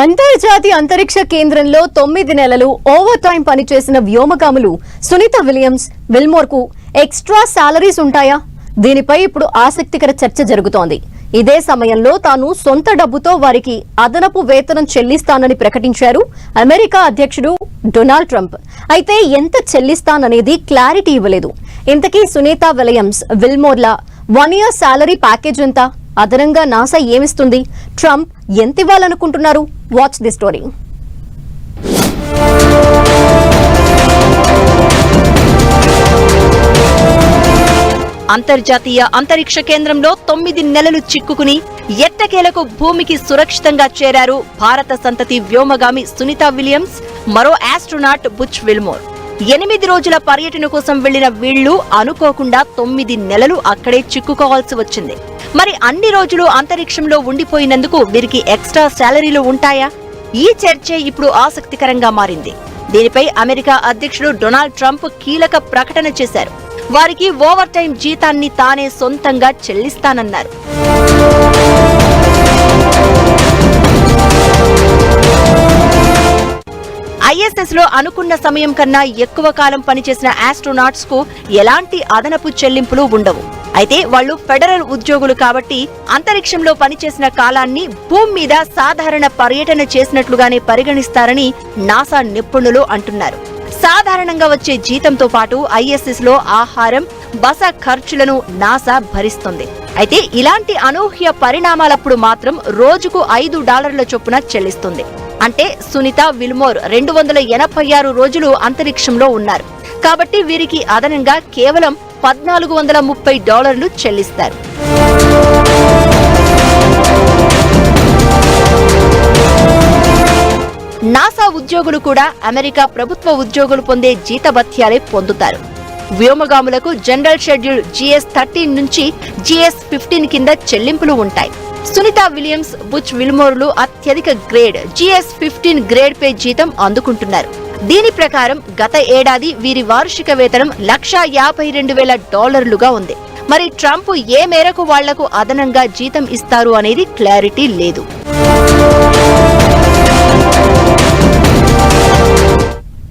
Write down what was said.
అంతర్జాతీయ అంతరిక్ష కేంద్రంలో 9 నెలలు ఓవర్ టైం పనిచేసిన వ్యోమగాములు సునీత విలియమ్స్, విల్మోర్ కు ఎక్స్ట్రా సాలరీస్ ఉంటాయా? దీనిపై ఇప్పుడు ఆసక్తికర చర్చ జరుగుతోంది. ఇదే సమయంలో తాను సొంత డబ్బుతో వారికి అదనపు వేతనం చెల్లిస్తానని ప్రకటించారు అమెరికా అధ్యక్షుడు డొనాల్డ్ ట్రంప్. అయితే ఎంత చెల్లిస్తాననేది క్లారిటీ ఇవ్వలేదు. ఇంతకీ సునీత విలియమ్స్, విల్మోర్ల 1 year సాలరీ ప్యాకేజ్ ఎంత? అదనంగా నాసా ఏమిస్తుంది? ట్రంప్ ఎంత ఇవ్వాలనుకుంటున్నారు? Watch the story. అంతర్జాతీయ అంతరిక్ష కేంద్రంలో 9 నెలలు చిక్కుకుని ఎట్టకేలకు భూమికి సురక్షితంగా చేరారు భారత సంతతి వ్యోమగామి సునీత విలియమ్స్, మరో ఆస్ట్రోనాట్ బుచ్ విల్మోర్. 8 రోజుల పర్యటన కోసం వెళ్లిన వీళ్లు అనుకోకుండా 9 నెలలు అక్కడే చిక్కుకోవాల్సి వచ్చింది. మరి అన్ని రోజులు అంతరిక్షంలో ఉండిపోయినందుకు వీరికి ఎక్స్ట్రా శాలరీలు ఉంటాయా? ఈ చర్చే ఇప్పుడు ఆసక్తికరంగా మారింది. దీనిపై అమెరికా అధ్యక్షుడు డొనాల్డ్ ట్రంప్ కీలక ప్రకటన చేశారు. వారికి ఓవర్ టైం జీతాన్ని తానే సొంతంగా చెల్లిస్తానన్నారు. ISS లో అనుకున్న సమయం కన్నా ఎక్కువ కాలం పనిచేసిన ఆస్ట్రోనాట్స్ కు ఎలాంటి అదనపు చెల్లింపులు ఉండవు. అయితే వాళ్లు ఫెడరల్ ఉద్యోగులు కాబట్టి అంతరిక్షంలో పనిచేసిన కాలాన్ని భూమి మీద సాధారణ పర్యటన చేసినట్లుగానే పరిగణిస్తారని నాసా నిపుణులు అంటున్నారు. సాధారణంగా వచ్చే జీతంతో పాటు ISS లో ఆహారం, బస ఖర్చులను నాసా భరిస్తుంది. అయితే ఇలాంటి అనూహ్య పరిణామాలప్పుడు మాత్రం రోజుకు $5 చొప్పున చెల్లిస్తుంది. అంటే సునీత విల్మోర్ 286 రోజులు అంతరిక్షంలో ఉన్నారు కాబట్టి వీరికి అదనంగా కేవలం $1,430 చెల్లిస్తారు. నాసా ఉద్యోగులు కూడా అమెరికా ప్రభుత్వ ఉద్యోగులు పొందే జీతభత్యాలే పొందుతారు. వ్యోమగాములకు జనరల్ షెడ్యూల్ GS-13 నుంచి GS-15 కింద చెల్లింపులు ఉంటాయి. సునీత విలియమ్స్, బుచ్ విల్మోర్లు అత్యధిక గ్రేడ్ GS-15 గ్రేడ్ పే జీతం అందుకుంటున్నారు. దీని ప్రకారం గత ఏడాది వీరి వార్షిక వేతనం $152,000గా ఉంది. మరి ట్రంప్ ఏ మేరకు వాళ్లకు అదనంగా జీతం ఇస్తారు అనేది క్లారిటీ లేదు.